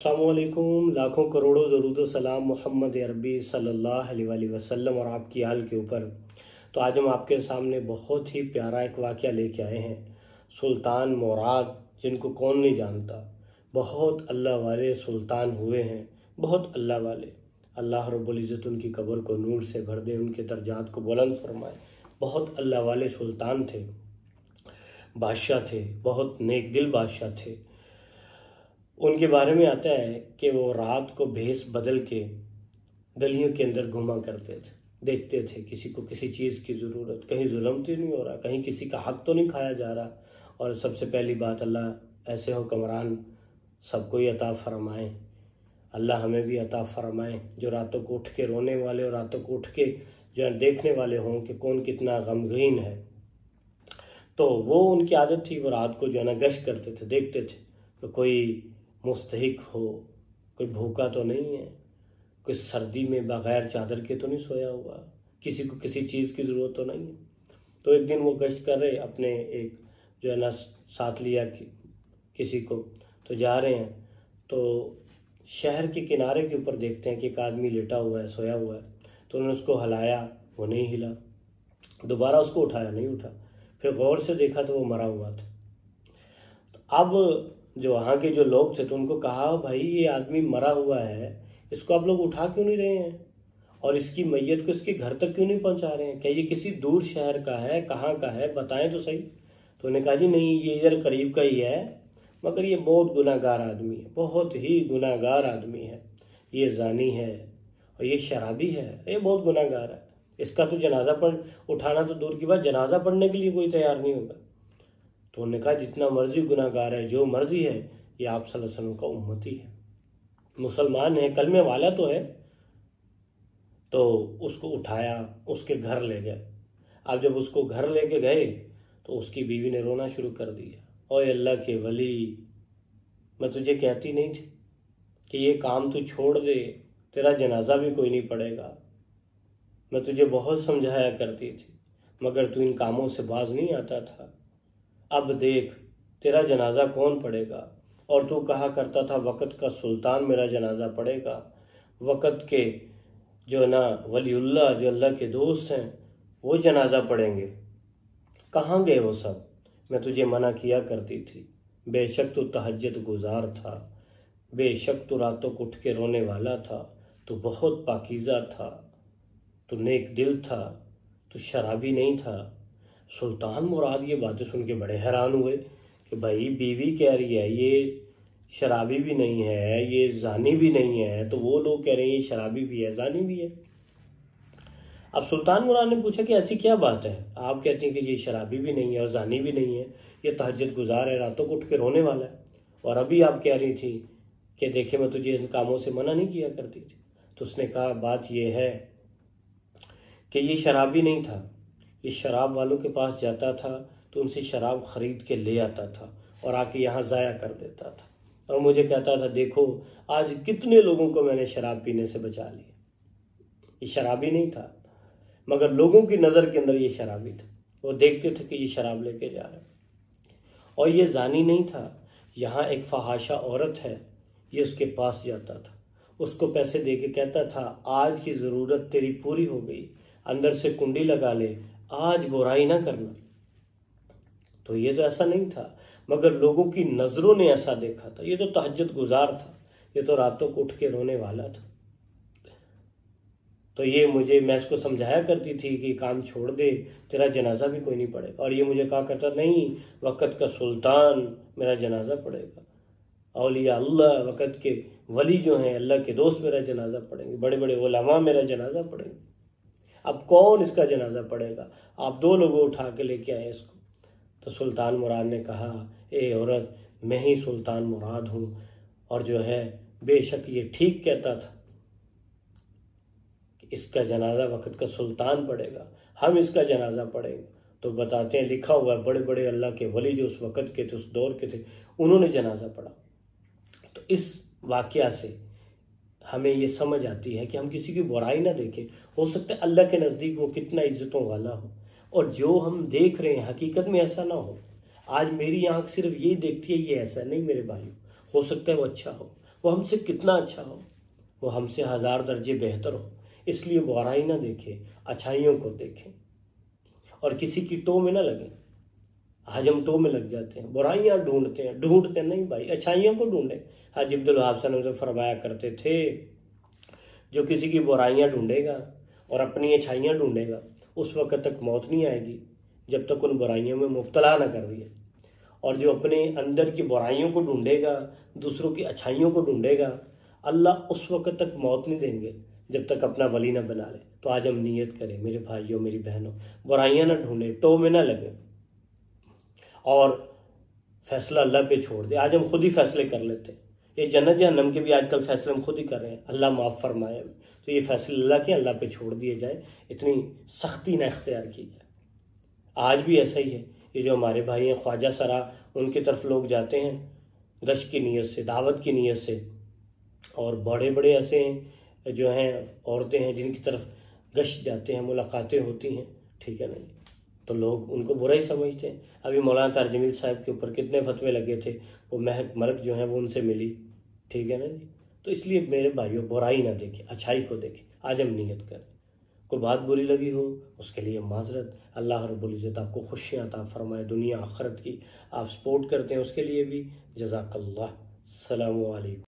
अस्सलामुअलैकुम, लाखों करोड़ों दरूद सलाम मोहम्मद अरबी सल्लल्लाहु अलैहि वसल्लम और आपकी आल के ऊपर। तो आज हम आपके सामने बहुत ही प्यारा एक वाक़या लेके आए हैं। सुल्तान मुराद, जिनको कौन नहीं जानता, बहुत अल्लाह वाले सुल्तान हुए हैं, बहुत अल्लाह वाले। अल्लाह रब्बुल इज़्ज़त उनकी कब्र को नूर से भर दे, उनके दर्जात को बुलंद फरमाए। बहुत अल्लाह वाले सुल्तान थे, बादशाह थे, बहुत नेक दिल बादशाह थे। उनके बारे में आता है कि वो रात को भेष बदल के गलियों के अंदर घुमा करते थे, देखते थे किसी को किसी चीज़ की ज़रूरत, कहीं जुल्म तो नहीं हो रहा, कहीं किसी का हक तो नहीं खाया जा रहा। और सबसे पहली बात, अल्लाह ऐसे हुक्मरान सबको ही अता फरमाए। अल्लाह हमें भी अता फरमाए जो रातों को उठ के रोने वाले और रातों को उठ के जो है देखने वाले हों कि कौन कितना गमगीन है। तो वो उनकी आदत थी, वो रात को जो है ना गश्त करते थे, देखते थे कि कोई मुस्तहिक हो, कोई भूखा तो नहीं है, कोई सर्दी में बग़ैर चादर के तो नहीं सोया हुआ, किसी को किसी चीज़ की ज़रूरत तो नहीं है। तो एक दिन वो गश्त कर रहे, अपने एक जो है ना साथ लिया किसी को, तो जा रहे हैं तो शहर के किनारे के ऊपर देखते हैं कि एक आदमी लेटा हुआ है, सोया हुआ है। तो उन्होंने उसको हिलाया, वो नहीं हिला। दोबारा उसको उठाया, नहीं उठा। फिर गौर से देखा तो वो मरा हुआ था। तो अब जो वहाँ के जो लोग थे तो उनको कहा, भाई ये आदमी मरा हुआ है, इसको आप लोग उठा क्यों नहीं रहे हैं और इसकी मैयत को इसके घर तक क्यों नहीं पहुँचा रहे हैं? क्या ये किसी दूर शहर का है, कहाँ का है, बताएं तो सही। तो उन्होंने कहा, जी नहीं, ये इधर करीब का ही है, मगर ये बहुत गुनाहगार आदमी है, बहुत ही गुनाहगार आदमी है। ये जानी है और ये शराबी है, ये बहुत गुनाहगार है। इसका तो जनाजा उठाना तो दूर की बात, जनाजा पढ़ने के लिए कोई तैयार नहीं होगा। तो उन्होंने कहा, जितना मर्जी गुनाहगार है, जो मर्जी है, ये आप सल्लल्लाहु अलैहि वसल्लम का उम्मती है, मुसलमान है, कलमे वाला तो है। तो उसको उठाया, उसके घर ले गए। अब जब उसको घर लेके गए तो उसकी बीवी ने रोना शुरू कर दिया, ओए अल्लाह के वली, मैं तुझे कहती नहीं थी कि ये काम तू छोड़ दे, तेरा जनाजा भी कोई नहीं पड़ेगा। मैं तुझे बहुत समझाया करती थी, मगर तू इन कामों से बाज नहीं आता था। अब देख, तेरा जनाजा कौन पड़ेगा? और तू कहा करता था वक़्त का सुल्तान मेरा जनाजा पड़ेगा, वक़्त के जो ना वलीउल्लाह, जो अल्लाह के दोस्त हैं, वो जनाजा पढ़ेंगे। कहाँ गए वो सब? मैं तुझे मना किया करती थी। बेशक तू तहज्जुद गुजार था, बेशक तू रातों को उठ के रोने वाला था, तू बहुत पाकीज़ा था, तू नेक दिल था, तू शराबी नहीं था। सुल्तान मुराद ये बातें सुन के बड़े हैरान हुए कि भाई बीवी कह रही है ये शराबी भी नहीं है, ये जानी भी नहीं है, तो वो लोग कह रहे हैं ये शराबी भी है, जानी भी है। अब सुल्तान मुराद ने पूछा कि ऐसी क्या बात है, आप कहती हैं कि ये शराबी भी नहीं है और जानी भी नहीं है, ये तहज्जुद गुजार है, रातों को उठ के रोने वाला है, और अभी आप कह रही थी कि देखे मैं तुझे इन कामों से मना नहीं किया करती थी। तो उसने कहा, बात यह है कि ये शराबी नहीं था, ये शराब वालों के पास जाता था तो उनसे शराब खरीद के ले आता था और आके यहाँ ज़ाया कर देता था, और मुझे कहता था देखो आज कितने लोगों को मैंने शराब पीने से बचा लिया। ये शराबी नहीं था, मगर लोगों की नज़र के अंदर ये शराबी था। वो देखते थे कि ये शराब लेके जा रहा है। और ये जानी नहीं था, यहाँ एक फहाशा औरत है, ये उसके पास जाता था, उसको पैसे दे के कहता था आज की ज़रूरत तेरी पूरी हो गई, अंदर से कुंडी लगा ले, आज बुराई ना करना। तो ये तो ऐसा नहीं था, मगर लोगों की नज़रों ने ऐसा देखा था। ये तो तहज्जुद गुजार था, ये तो रातों को उठ के रोने वाला था। तो ये मैं इसको समझाया करती थी कि काम छोड़ दे, तेरा जनाजा भी कोई नहीं पड़ेगा। और ये मुझे कहा करता, नहीं, वक़्त का सुल्तान मेरा जनाजा पड़ेगा, औलिया अल्लाह, वक़्त के वली जो हैं, अल्लाह के दोस्त मेरा जनाजा पढ़ेंगे, बड़े बड़े उलमा मेरा जनाजा पढ़ेंगे। अब कौन इसका जनाजा पड़ेगा? आप दो लोगों उठा के लेके आए इसको। तो सुल्तान मुराद ने कहा, ए औरत, मैं ही सुल्तान मुराद हूँ, और जो है बेशक ये ठीक कहता था कि इसका जनाजा वक़्त का सुल्तान पड़ेगा, हम इसका जनाजा पढ़ेंगे। तो बताते हैं, लिखा हुआ है, बड़े बड़े अल्लाह के वली जो उस वक़्त के थे, उस दौर के थे, उन्होंने जनाजा पढ़ा। तो इस वाक़या से हमें ये समझ आती है कि हम किसी की बुराई ना देखें। हो सकता है अल्लाह के नज़दीक वो कितना इज्जतों वाला हो, और जो हम देख रहे हैं हकीकत में ऐसा ना हो। आज मेरी आंख सिर्फ ये देखती है, ये ऐसा नहीं मेरे भाई, हो सकता है वो अच्छा वो हमसे कितना अच्छा हो, वो हमसे 1000 दर्जे बेहतर हो। इसलिए बुराई ना देखे, अच्छाइयों को देखें और किसी की टो में ना लगे। आज हम टो में लग जाते हैं, बुराइयां ढूंढते नहीं भाई, अच्छाइयों को ढूंढे। हाजी अब्दुल वहाब सल्लम से फरमाया करते थे, जो किसी की बुराइयां ढूंढेगा और अपनी अच्छाइयां ढूंढेगा, उस वक्त तक मौत नहीं आएगी जब तक उन बुराइयों में मुब्तला न कर दिए। और जो अपने अंदर की बुराइयों को ढूंढेगा, दूसरों की अच्छाइयों को ढूंढेगा, अल्लाह उस वक्त तक मौत नहीं देंगे जब तक अपना वली ना बना ले। तो आज हम नियत करें मेरे भाइयों मेरी बहनों, बुराइयां ना ढूंढे, टो में ना लगे और फैसला अल्लाह पे छोड़ दे। आज हम खुद ही फैसले कर लेते हैं, ये जन्नत जहन्नम के भी आजकल फैसले हम खुद ही कर रहे हैं, अल्लाह माफ़ फरमाए। तो ये फैसले अल्लाह के, अल्लाह पे छोड़ दिए जाए, इतनी सख्ती ना इख्तियार की जाए। आज भी ऐसा ही है, ये जो हमारे भाई हैं ख्वाजा सरा, उनकी तरफ लोग जाते हैं गश्त की नीयत से, दावत की नीयत से, और बड़े बड़े ऐसे हैं जो हैं औरतें हैं जिनकी तरफ गश्त जाते हैं, मुलाकातें होती हैं, ठीक है ना जी। तो लोग उनको बुरा ही समझते हैं। अभी मौलाना तारिक जमील साहब के ऊपर कितने फतवे लगे थे, वो महक मलक जो है वो उनसे मिली, ठीक है ना जी। तो इसलिए मेरे भाइयों बुराई ना देखें, अच्छाई को देखें। आज हम नियत करें, कोई बात बुरी लगी हो उसके लिए माजरत, अल्लाह रब्बुल इज़्ज़त आपको खुशियाँ अता फरमाए दुनिया आखिरत की। आप सपोर्ट करते हैं उसके लिए भी जज़ाकल्लाह। अस्सलामु अलैकुम।